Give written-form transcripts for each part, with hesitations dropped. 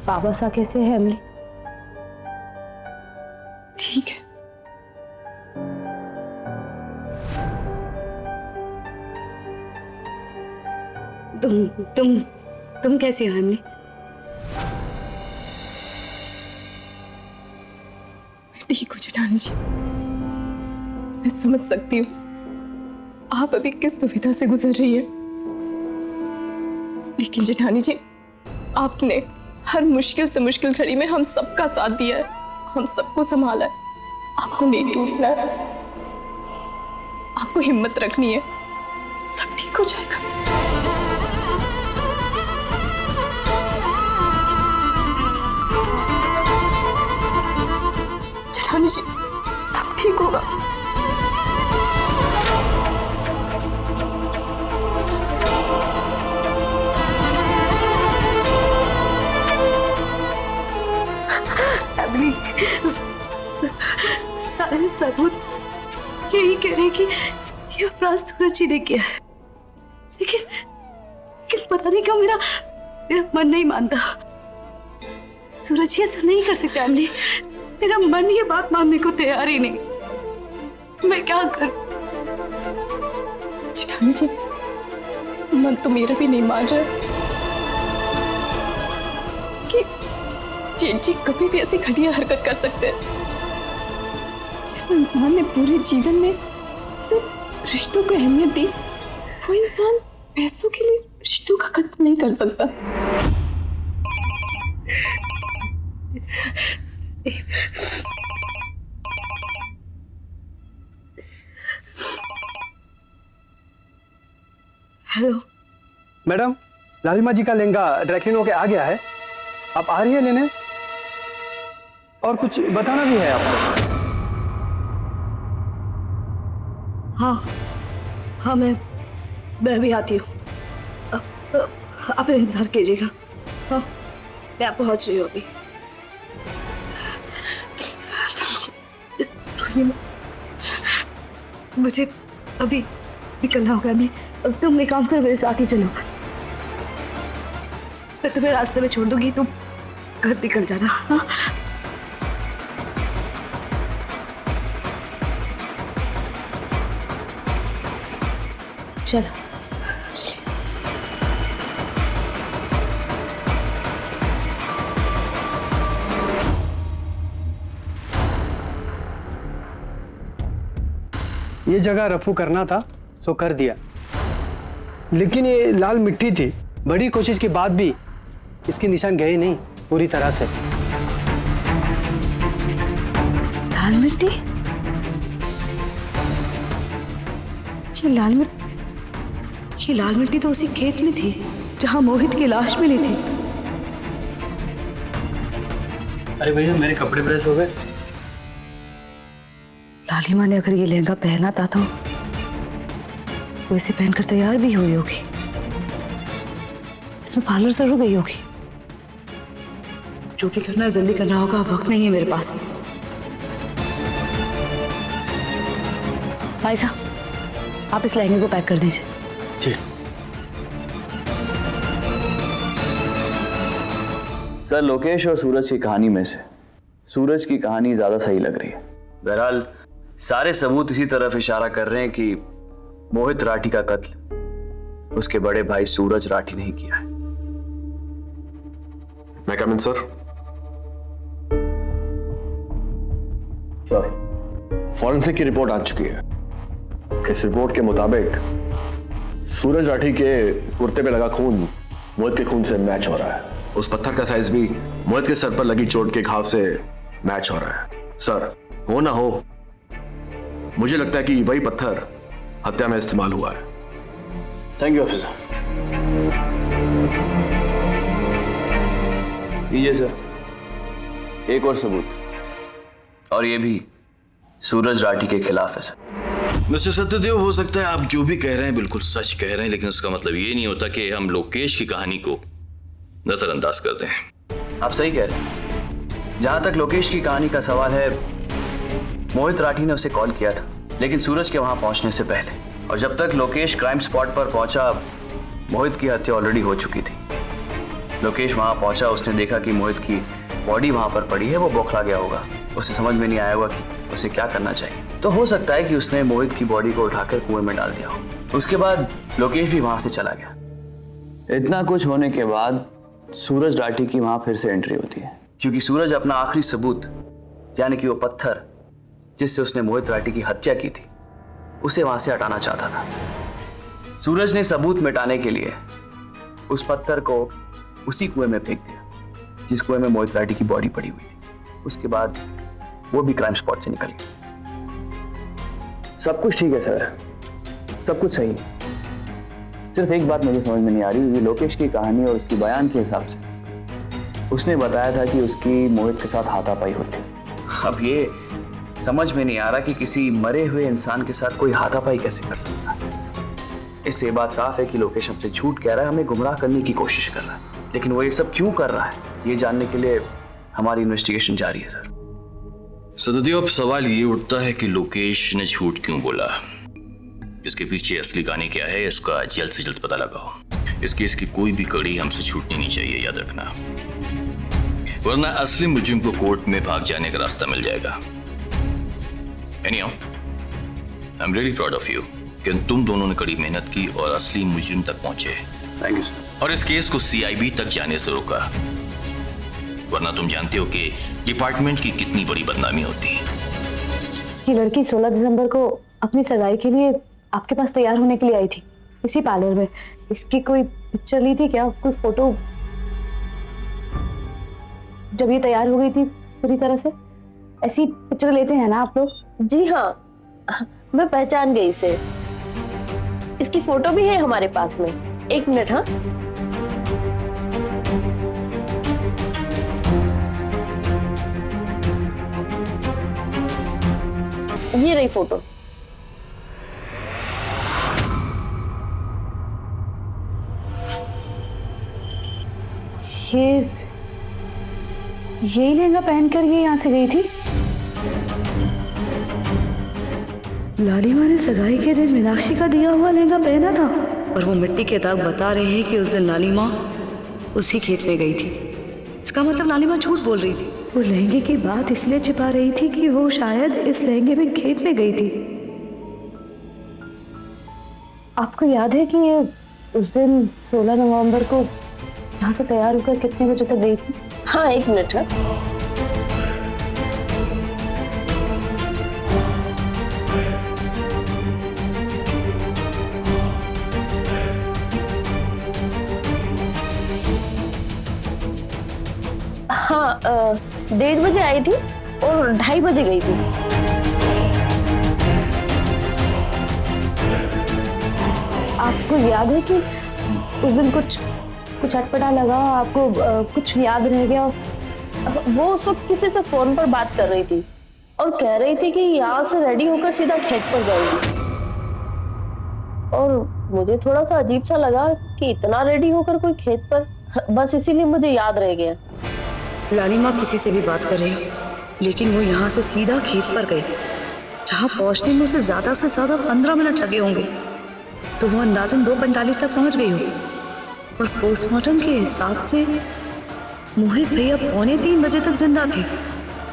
बाबा सा कैसे है अमली? ठीक है। तुम कैसी हो अमली? ठीक हो जेठानी जी, मैं समझ सकती हूँ आप अभी किस दुविधा से गुजर रही है, लेकिन जेठानी जी आपने हर मुश्किल से मुश्किल घड़ी में हम सबका साथ दिया है, हम सबको संभाला है। आपको नहीं टूटना है, आपको हिम्मत रखनी है, सब ठीक हो जाएगा। जेठानी जी सब ठीक होगा। अमली, सारे सबूत यही कह रहे हैं कि ये अपराध सूरज जी ने किया है, लेकिन पता नहीं क्यों मेरा मन नहीं मानता। सूरज जी ऐसा नहीं कर सकते अमली, मेरा मन ये बात मानने को तैयार ही नहीं। मैं क्या करूं? जेठानी जी मन तो मेरा भी नहीं मान रहा कि जेठ जी कभी भी ऐसी घटिया हरकत कर सकते हैं। जिस इंसान ने पूरे जीवन में सिर्फ रिश्तों को अहमियत दी, वो इंसान पैसों के लिए रिश्तों का कत्ल नहीं कर सकता। हेलो मैडम, लालिमा जी का लहंगा ड्राई होके आ गया है, आप आ रही है लेने? और कुछ बताना भी है आपको? हाँ मैं भी आती हूँ। आप इंतजार कीजिएगा। हाँ मैं पहुंच रही हूँ अभी। मुझे अभी निकलना होगा। मैं तुम एक काम करो, मेरे साथ ही चलो, मैं तुम्हें रास्ते में छोड़ दूंगी, तुम घर निकल जाना। हाँ चलो। ये जगह रफू करना था सो कर दिया, लेकिन ये लाल मिट्टी थी, बड़ी कोशिश के बाद भी इसके निशान गए नहीं पूरी तरह से। लाल मिट्टी? ये लाल मिट्टी तो उसी खेत में थी जहां मोहित की लाश मिली थी। अरे भैया मेरे कपड़े प्रेस हो गए। लालिमा ने अगर ये लहंगा पहना था तो वो इसे पहनकर तैयार भी हुई होगी, इसमें पार्लर जरूर गई होगी। जो भी करना है जल्दी करना होगा, वक्त नहीं है मेरे पास। भाई साहब आप इस लहंगे को पैक कर दीजिए। जी सर, लोकेश और सूरज की कहानी में से सूरज की कहानी ज्यादा सही लग रही है। बहरहाल सारे सबूत इसी तरफ इशारा कर रहे हैं कि मोहित राठी का कत्ल उसके बड़े भाई सूरज राठी ने ही किया है। मैं कम इन सर? सर, फॉरेंसिक की रिपोर्ट आ चुकी है। इस रिपोर्ट के मुताबिक सूरज राठी के कुर्ते पे लगा खून मोहित के खून से मैच हो रहा है। उस पत्थर का साइज भी मोहित के सर पर लगी चोट के घाव से मैच हो रहा है। सर, हो ना हो, मुझे लगता है कि वही पत्थर हत्या में इस्तेमाल हुआ है। Thank you officer. लीजिए सर एक और सबूत, और ये भी सूरज राठी के खिलाफ है सर। मिस्टर सत्यदेव, हो सकता है आप जो भी कह रहे हैं बिल्कुल सच कह रहे हैं, लेकिन उसका मतलब ये नहीं होता कि हम लोकेश की कहानी को नजरअंदाज कर दें। आप सही कह रहे हैं। जहां तक लोकेश की कहानी का सवाल है, मोहित राठी ने उसे कॉल किया था, लेकिन सूरज के वहां पहुंचने से पहले, और जब तक लोकेश क्राइम स्पॉट पर पहुंचा मोहित की हत्या ऑलरेडी हो चुकी थी। लोकेश वहां पहुंचा, उसने देखा कि मोहित की बॉडी वहां पर पड़ी है, वो बौखला गया होगा। उसे समझ में नहीं आया होगा कि उसे क्या करना चाहिए। तो हो सकता है कि उसने मोहित की बॉडी को उठाकर कुएं में डाल दिया हो। उसके बाद लोकेश भी वहां से चला गया। इतना कुछ होने के बाद सूरज राठी की वहां फिर से एंट्री होती है, क्योंकि सूरज अपना आखिरी सबूत, यानी कि वो पत्थर जिससे उसने मोहित राठी की हत्या की थी, उसे वहां से हटाना चाहता था। सूरज ने सबूत मिटाने के लिए उस पत्थर को उसी कुएं में फेंक दिया जिस कुएं में मोहित राठी की बॉडी पड़ी हुई थी। उसके बाद वो भी क्राइम स्पॉट से निकल गया। सब कुछ ठीक है सर, सब कुछ सही है। सिर्फ एक बात मुझे समझ में नहीं आ रही, ये लोकेश की कहानी और उसकी बयान के हिसाब से उसने बताया था कि उसकी मोहित के साथ हाथापाई होती। अब ये समझ में नहीं आ रहा कि किसी मरे हुए इंसान के साथ कोई हाथापाई कैसे कर सकता है। इससे बात साफ है कि लोकेश हमसे झूठ कह रहा है, हमें गुमराह करने की कोशिश कर रहा है। लेकिन वो ये सब क्यों कर रहा है, ये जानने के लिए हमारी इन्वेस्टिगेशन जारी है सर। सददेव, अब सवाल ये उठता है कि लोकेश ने झूठ क्यों बोला। इसके पीछे असली कहानी क्या है, इसका जल्द से जल्द पता लगाओ। इस केस की कोई भी कड़ी हमसे छूटनी नहीं चाहिए, याद रखना, वरना असली मुजरिम को कोर्ट में भाग जाने का रास्ता मिल जाएगा। Anyhow, I'm really proud of you कि तुम दोनों ने कड़ी मेहनत की और असली मुजरिम तक पहुंचे। Thank you sir. और इस केस को CIB तक जाने से रोका, वरना तुम जानते हो कि डिपार्टमेंट की कितनी बड़ी बदनामी होती है। ये लड़की 16 दिसंबर को अपनी सगाई के लिए आपके पास तैयार होने के लिए आई थी इसी पार्लर में। इसकी कोई पिक्चर ली थी क्या, कोई फोटो, जब ये तैयार हो गई थी पूरी तरह से? ऐसी पिक्चर लेते हैं ना आप लोग? जी हाँ, मैं पहचान गई इसे। इसकी फोटो भी है हमारे पास में। एक मिनट। हाँ, ये रही फोटो। यही लहंगा पहन कर ये यहाँ से गई थी? लालिमा ने सगाई के दिन मीनाक्षी का दिया हुआ लहंगा पहना था, और वो मिट्टी के दाग बता रहे हैं कि उस दिन लालिमा उसी खेत में गई थी। इसका मतलब लालिमा झूठ बोल रही थी। वो लहंगे की बात इसलिए छिपा रही थी कि वो शायद इस लहंगे में खेत में गई थी। आपको याद है कि ये उस दिन 16 नवंबर को यहाँ से तैयार होकर कितने बजे तक गई थी? हाँ, एक मिनट। हाँ, 1:30 बजे आई थी और 2:30 बजे गई थी। आपको याद है कि उस दिन कुछ अटपटा लगा आपको? कुछ याद रह गया? वो उस वक्त किसी से फोन पर बात कर रही थी और कह रही थी कि यहाँ से रेडी होकर सीधा खेत पर जाएगी। और मुझे थोड़ा सा अजीब सा लगा कि इतना रेडी होकर कोई खेत पर, बस इसीलिए मुझे याद रह गया। लालिमा किसी से भी बात कर रही, लेकिन वो यहाँ से सीधा खेत पर गई, जहाँ पहुँचने में उसे ज्यादा से ज्यादा 15 मिनट लगे होंगे। तो वो अंदाजन 2:45 तक पहुँच गई होगी। और पोस्टमार्टम के हिसाब से मोहित भैया 2:45 बजे तक जिंदा थे।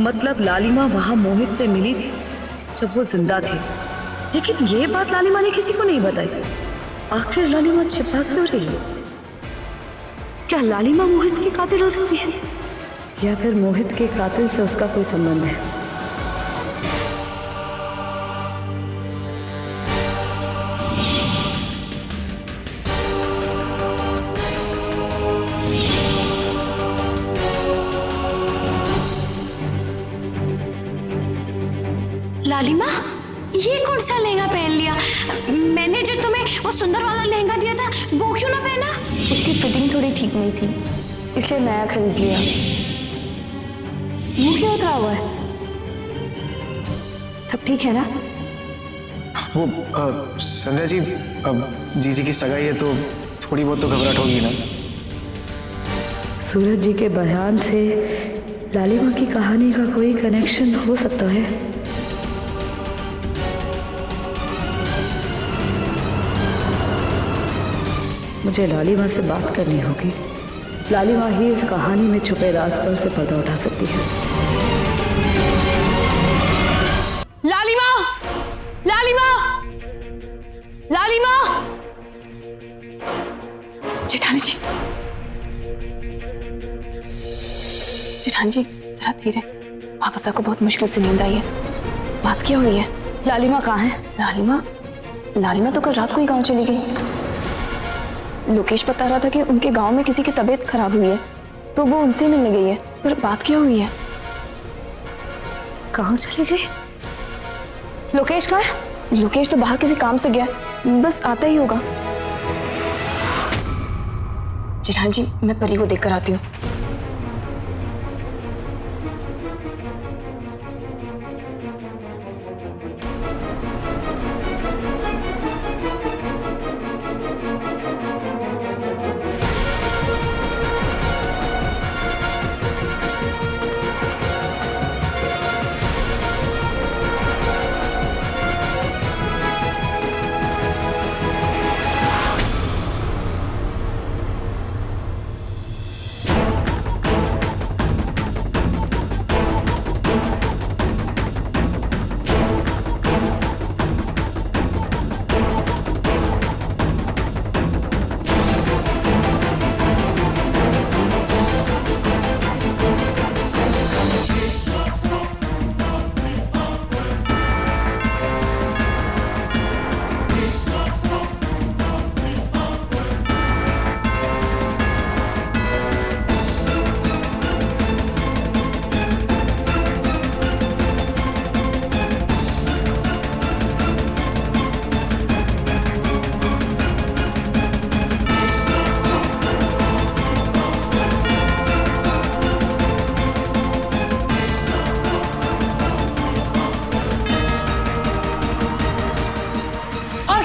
मतलब लालिमा वहां मोहित से मिली थी जब वो जिंदा थे। लेकिन ये बात लालिमा ने किसी को नहीं बताई। आखिर लालिमा छिपा क्यों रही है? क्या लालिमा मोहित की कातिल हो सकती है, या फिर मोहित के कातिल से उसका कोई संबंध है? लालिमा, ये कौन सा लहंगा पहन लिया? मैंने जो तुम्हें वो सुंदर वाला लहंगा दिया था वो क्यों ना पहना? उसकी फिटिंग थोड़ी ठीक नहीं थी, इसलिए नया खरीद लिया। मुंह क्यों उतरा हुआ है? सब ठीक है ना? वो संध्या जी, जीजी की सगाई है तो थोड़ी बहुत तो घबराहट होगी ना। सूरज जी के बयान से लालिमा की कहानी का कोई कनेक्शन हो सकता है। मुझे लालिमा से बात करनी होगी लालिमा ही इस कहानी में छुपे राज पर से पर्दा उठा सकती है। लालिमा, लालिमा, लालिमा! जेठानी जी, जेठानी जी जरा धीरे। वापस आपको बहुत मुश्किल से नींद आई है। बात क्या हुई है? लालिमा कहाँ है? लालिमा, लालिमा तो कल रात को ही गांव चली गई। लोकेश बता रहा था कि उनके गांव में किसी की तबीयत खराब हुई है, तो वो उनसे मिलने गई है। पर बात क्या हुई है? कहाँ चली गई? लोकेश कहाँ है? लोकेश तो बाहर किसी काम से गया, बस आता ही होगा। जेठानी जी, मैं परी को देख कर आती हूँ।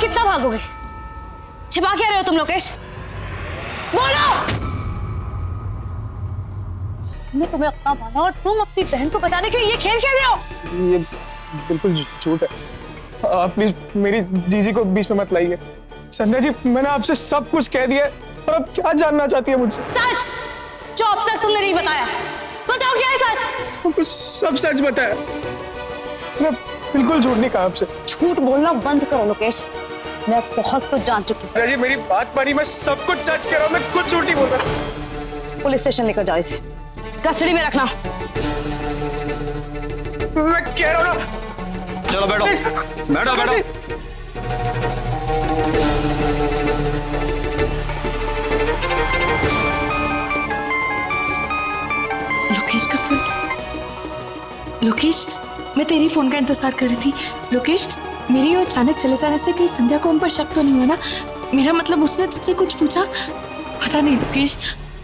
कितना भागोगे? छिपा क्या रहे हो तुम लोकेश? बोलो! मैं तुम्हें अपना माना और तुम अपनी बहन को बचाने के लिए ये खेल खेल रहे हो? ये बिल्कुल झूठ है। आप प्लीज मेरी जीजी को बीच में मत लाइए। संध्या जी, मैंने आपसे सब कुछ कह दिया है और अब क्या जानना चाहती है मुझसे? सच जो अब तक तुमने नहीं बताया, बताओ क्या है सच? तुमको सब सच बताया। मैं बिल्कुल झूठ नहीं कहा आपसे। झूठ बोलना बंद करो लोकेश, मैं बहुत कुछ जान चुकी हूँ। जी मेरी बात मानिए, मैं सब कुछ सच कह रहा हूँ, मैं कुछ झूठ नहीं बोल रहा। पुलिस स्टेशन लेकर जाओ इसे, कस्टडी में रखना। मैं कह रहा हूँ ना। चलो बैठो बैठो बैठो। लोकेश का फोन। लोकेश, मैं तेरी फोन का इंतजार कर रही थी। लोकेश, मेरी और अचानक चले जाने से कहीं संध्या को हम पर शक तो नहीं हुआ ना? मेरा मतलब उसने तुझसे कुछ पूछा? पता नहीं लोकेश,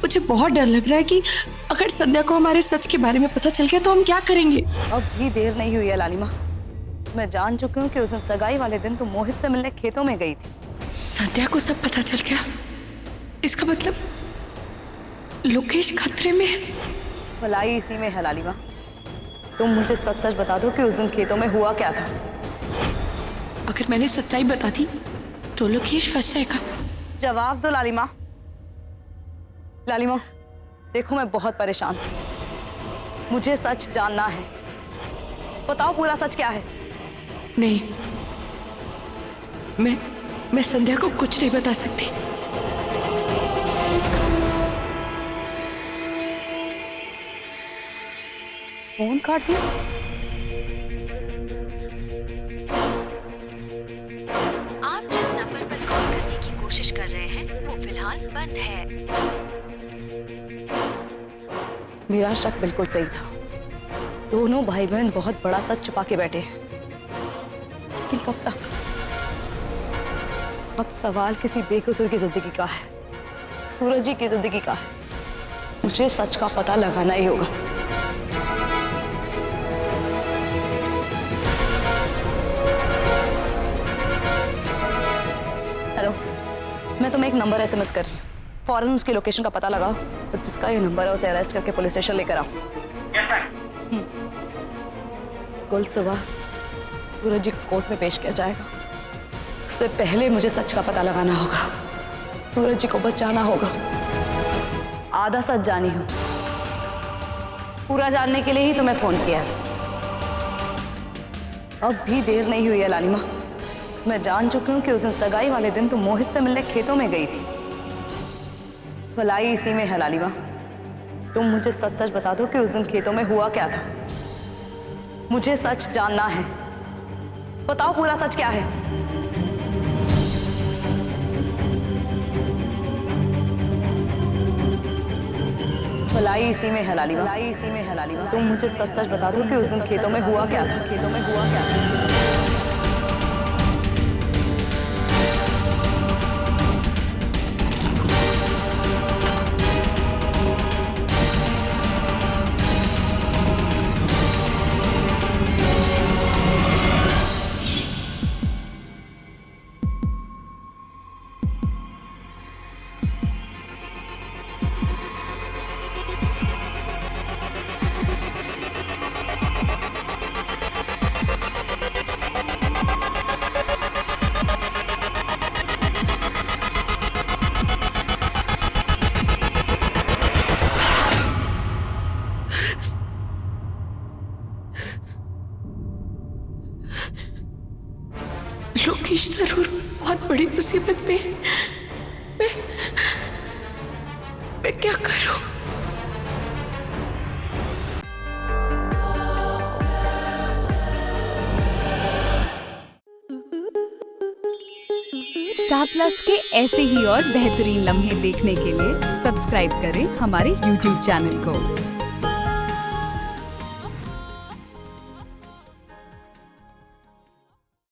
मुझे बहुत डर लग रहा है कि अगर संध्या को हमारे सच के बारे में पता चल गया तो हम क्या करेंगे? अब भी देर नहीं हुई है लालिमा। मैं जान चुकी हूँ कि उस दिन सगाई वाले दिन तुम मोहित से मिलने खेतों में गई थी। संध्या को सब पता चल गया? इसका मतलब लोकेश खतरे में है। भलाई इसी में है लालिमा। तुम मुझे सच सच बता दो कि उस दिन खेतों में हुआ क्या था। अगर मैंने सच्चाई बता दी तो लोकेश फंस जाएगा। जवाब दो लालिमा। लालिमा, देखो मैं बहुत परेशान हूँ, मुझे सच जानना है। बताओ पूरा सच क्या है? नहीं, मैं संध्या को कुछ नहीं बता सकती। फोन काट दिया। आप जिस नंबर पर कॉल करने की कोशिश कर रहे हैं वो फिलहाल बंद है। मेरा शक बिल्कुल सही था। दोनों भाई बहन बहुत बड़ा सच छुपा के बैठे हैं, लेकिन कब तक? अब सवाल किसी बेकसूर की जिंदगी का है, सूरज जी की जिंदगी का है। मुझे सच का पता लगाना ही होगा। हेलो, मैं तुम्हें एक नंबर एसएमएस कर रही हूँ। फौरन उसकी लोकेशन का पता लगाओ और जिसका ये नंबर है उसे अरेस्ट करके पुलिस स्टेशन लेकर आओ। कल सुबह सूरज जी को कोर्ट में पेश किया जाएगा। उससे पहले मुझे सच का पता लगाना होगा, सूरज जी को बचाना होगा। आधा सच जानी हूँ। पूरा जानने के लिए ही तुम्हें फोन किया। अब भी देर नहीं हुई है लालिमा। मैं जान चुकी हूँ कि उस दिन सगाई वाले दिन तुम मोहित से मिलने खेतों में गई थी। भलाई इसी में है लालिमा। तुम मुझे सच सच बता दो कि उस दिन खेतों में हुआ क्या था। मुझे सच जानना है। बताओ पूरा सच क्या है। भलाई इसी में है लालिमा। भलाई इसी में है लालिमा। तुम मुझे सच सच बता दो कि उस दिन खेतों में हुआ क्या था। खेतों में हुआ क्या था। लोकेश जरूर बहुत बड़ी मुसीबत में है। मैं क्या करूं? स्टार प्लस के ऐसे ही और बेहतरीन लम्हे देखने के लिए सब्सक्राइब करें हमारे YouTube चैनल को।